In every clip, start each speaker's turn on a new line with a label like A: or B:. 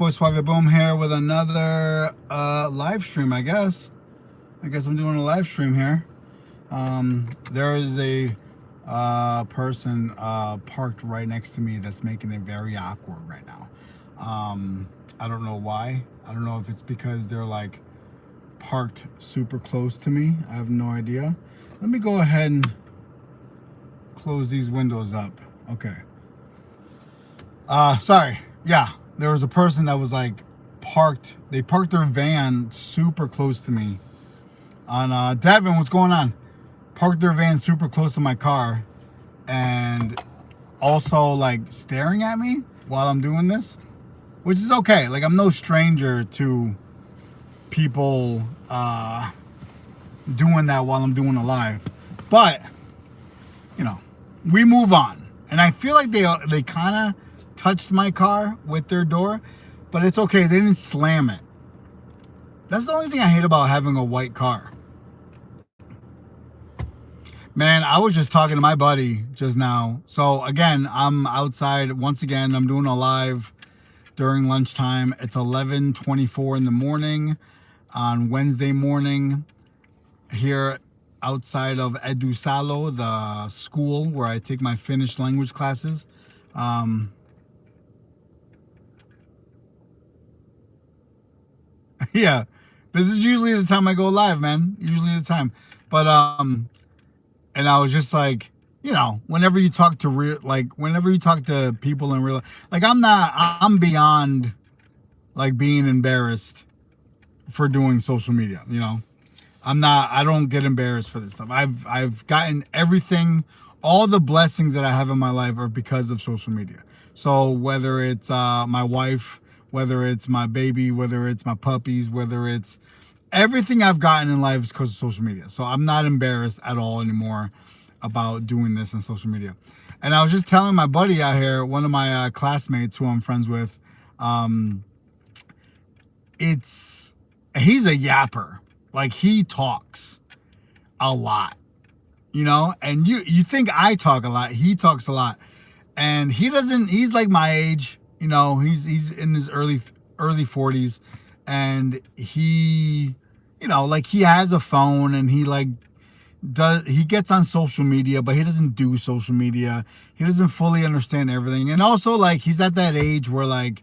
A: Boy Suave Boom here with another live stream, I guess. I'm doing a live stream here. There is a person parked right next to me that's making it very awkward right now. I don't know why. I don't know if it's because they're like parked super close to me. I have no idea. Let me go ahead and close these windows up. Okay. Sorry. Yeah, there was a person that was like parked. They parked their van super close to me. On Devin, what's going on? Parked their van super close to my car, and also like staring at me while I'm doing this, which is okay. Like, I'm no stranger to people doing that while I'm doing a live, but you know, we move on. And I feel like they kind of touched my car with their door, but it's okay. They didn't slam it. That's the only thing I hate about having a white car. Man, I was just talking to my buddy just now. So again, I'm outside once again. I'm doing a live during lunchtime. It's 11:24 in the morning on Wednesday morning here outside of Edusalo, the school where I take my Finnish language classes. Yeah, this is usually the time I go live, man. Usually the time. But and I was just like, you know, whenever you talk to whenever you talk to people in real, like, I'm beyond like being embarrassed for doing social media, you know. I don't get embarrassed for this stuff. I've gotten everything, all the blessings that I have in my life are because of social media. So whether it's my wife, whether it's my baby, whether it's my puppies, whether it's everything I've gotten in life is because of social media. So I'm not embarrassed at all anymore about doing this on social media. And I was just telling my buddy out here, one of my classmates who I'm friends with, he's a yapper. Like, he talks a lot, you know, and you think I talk a lot. He talks a lot, and he's like my age, you know, he's in his early 40s, and he, you know, like, he has a phone, and he gets on social media, but he doesn't do social media. He doesn't fully understand everything. And also, like, he's at that age where, like,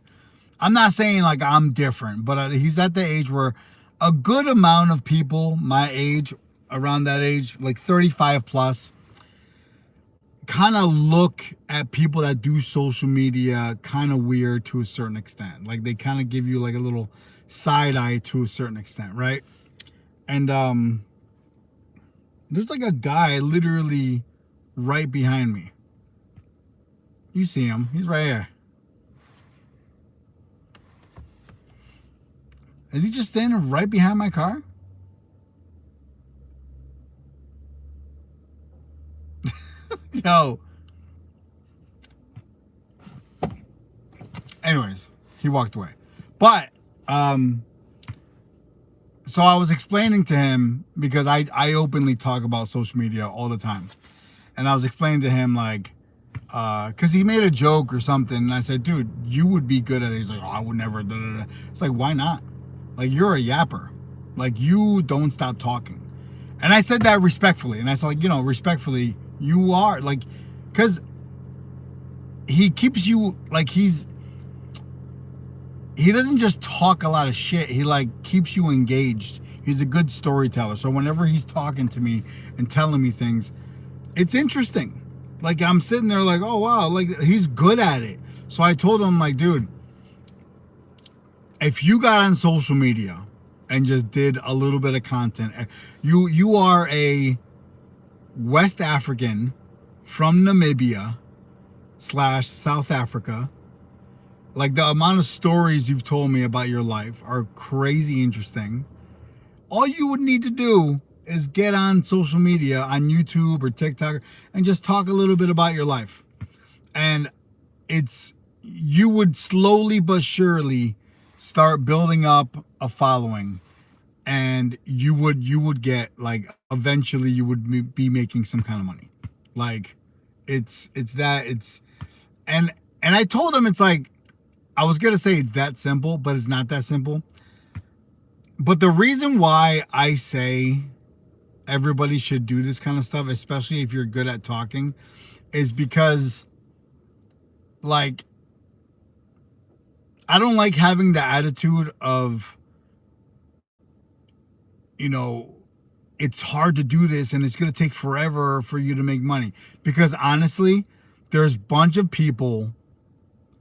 A: I'm not saying like I'm different, but he's at the age where a good amount of people my age, around that age, like 35 plus, kind of look at people that do social media kind of weird to a certain extent. Like, they kind of give you like a little side eye to a certain extent, right? And there's like a guy literally right behind me. You see him? He's right here. Is he just standing right behind my car? Yo. Anyways, he walked away. But so I was explaining to him, because I openly talk about social media all the time. And I was explaining to him, like, because he made a joke or something, and I said, dude, you would be good at it. He's like, oh, I would never. Da, da, da. It's like, why not? Like, you're a yapper. Like, you don't stop talking. And I said that respectfully. And I said, like, you know, respectfully, you are, like, because he keeps you, like, he doesn't just talk a lot of shit. He, like, keeps you engaged. He's a good storyteller. So whenever he's talking to me and telling me things, it's interesting. Like, I'm sitting there like, oh, wow, like, he's good at it. So I told him, like, dude, if you got on social media and just did a little bit of content, you are a West African from Namibia / South Africa. Like, the amount of stories you've told me about your life are crazy interesting. All you would need to do is get on social media, on YouTube or TikTok, and just talk a little bit about your life. And you would slowly but surely start building up a following, and you would get, like, eventually you would be making some kind of money. Like, and I told him, it's like, I was gonna say it's that simple, but it's not that simple. But the reason why I say everybody should do this kind of stuff, especially if you're good at talking, is because, like, I don't like having the attitude of, you know, it's hard to do this and it's going to take forever for you to make money. Because honestly, there's a bunch of people,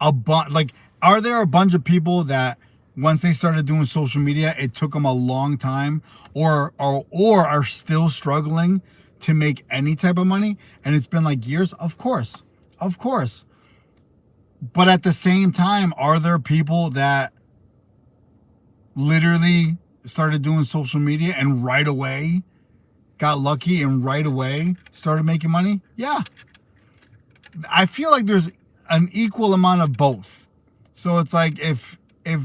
A: are there a bunch of people that once they started doing social media, it took them a long time, or are still struggling to make any type of money, and it's been like years? Of course. Of course. But at the same time, are there people that literally started doing social media and right away got lucky and right away started making money? Yeah. I feel like there's an equal amount of both. So it's like, if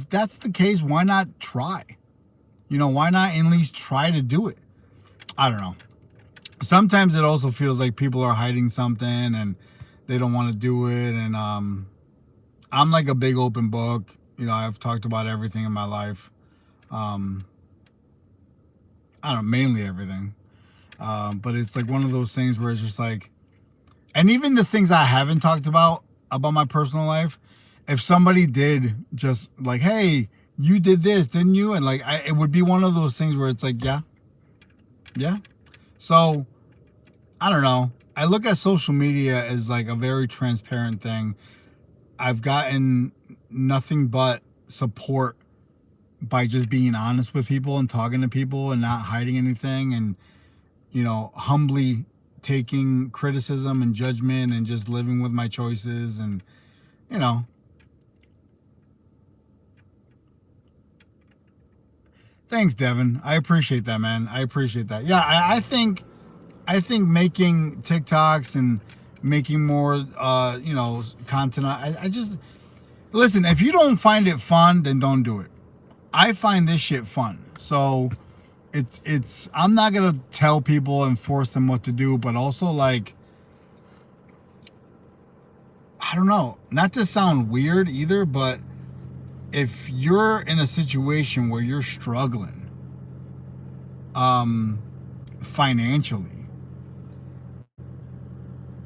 A: that's the case, why not try? You know, why not at least try to do it? I don't know. Sometimes it also feels like people are hiding something and they don't want to do it. And I'm like a big open book. You know, I've talked about everything in my life. I don't know, mainly everything. But it's like one of those things where it's just like, and even the things I haven't talked about my personal life, if somebody did just like, hey, you did this, didn't you? And like, it would be one of those things where it's like, yeah. So I don't know. I look at social media as like a very transparent thing. I've gotten nothing but support by just being honest with people and talking to people and not hiding anything, and, you know, humbly taking criticism and judgment and just living with my choices. And, you know, thanks, Devin. I appreciate that, man. I appreciate that. Yeah, I think making TikToks and making more, you know, content. I just, listen, if you don't find it fun, then don't do it. I find this shit fun. So it's I'm not gonna tell people and force them what to do, but also, like, I don't know, not to sound weird either, but if you're in a situation where you're struggling financially,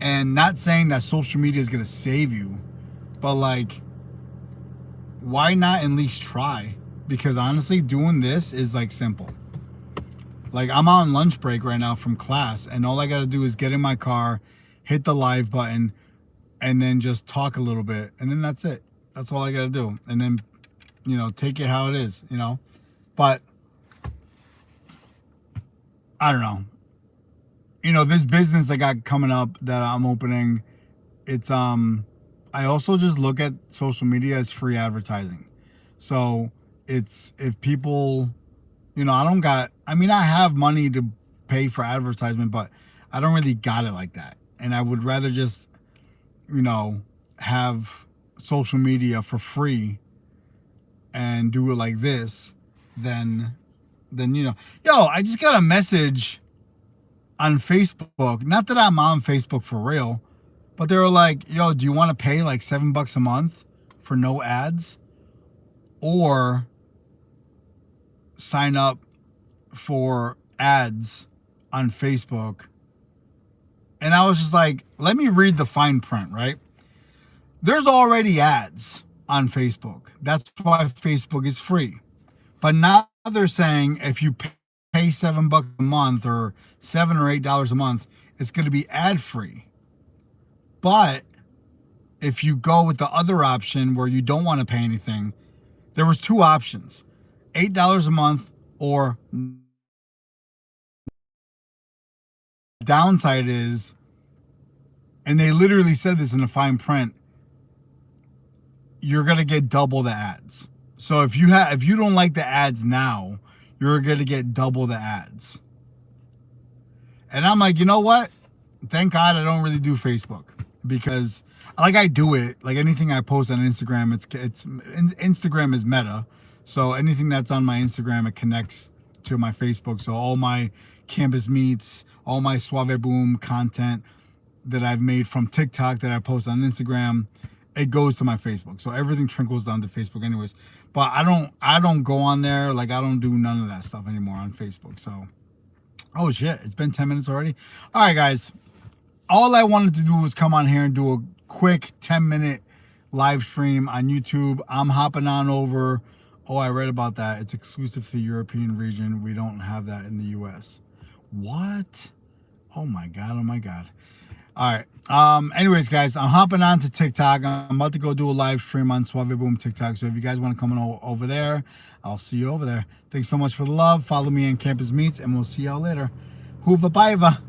A: and not saying that social media is gonna save you, but like, why not at least try? Because honestly, doing this is like simple. Like, I'm on lunch break right now from class, and all I got to do is get in my car, hit the live button, and then just talk a little bit, and then that's it. That's all I got to do. And then, you know, take it how it is, you know. But I don't know. You know, this business I got coming up that I'm opening, it's I also just look at social media as free advertising. So it's, if people, you know, I have money to pay for advertisement, but I don't really got it like that. And I would rather just, you know, have social media for free and do it like this than, you know. Yo, I just got a message on Facebook. Not that I'm on Facebook for real, but they were like, yo, do you want to pay like $7 a month for no ads? Or sign up for ads on Facebook. And I was just like, let me read the fine print, right? There's already ads on Facebook. That's why Facebook is free. But now they're saying if you pay $7 a month or $7 or $8 a month, it's going to be ad free. But if you go with the other option where you don't want to pay anything, there was two options: $8 a month, or downside is, and they literally said this in the fine print, you're gonna get double the ads. So if you don't like the ads now, you're gonna get double the ads. And I'm like, you know what? Thank God I don't really do Facebook, because like, I do it, like anything I post on Instagram, it's Instagram is Meta. So anything that's on my Instagram, it connects to my Facebook. So all my campus meets, all my Suave Boom content that I've made from TikTok that I post on Instagram, it goes to my Facebook. So everything trickles down to Facebook anyways. But I don't go on there. Like, I don't do none of that stuff anymore on Facebook. So, oh shit, it's been 10 minutes already. All right, guys. All I wanted to do was come on here and do a quick 10-minute live stream on YouTube. I'm hopping on over. Oh, I read about that. It's exclusive to the European region. We don't have that in the US. What? Oh my God. Oh my God. All right. Anyways, guys, I'm hopping on to TikTok. I'm about to go do a live stream on Suave Boom TikTok. So if you guys want to come on over there, I'll see you over there. Thanks so much for the love. Follow me on Campus Meets, and we'll see y'all later. Hoova Baiva.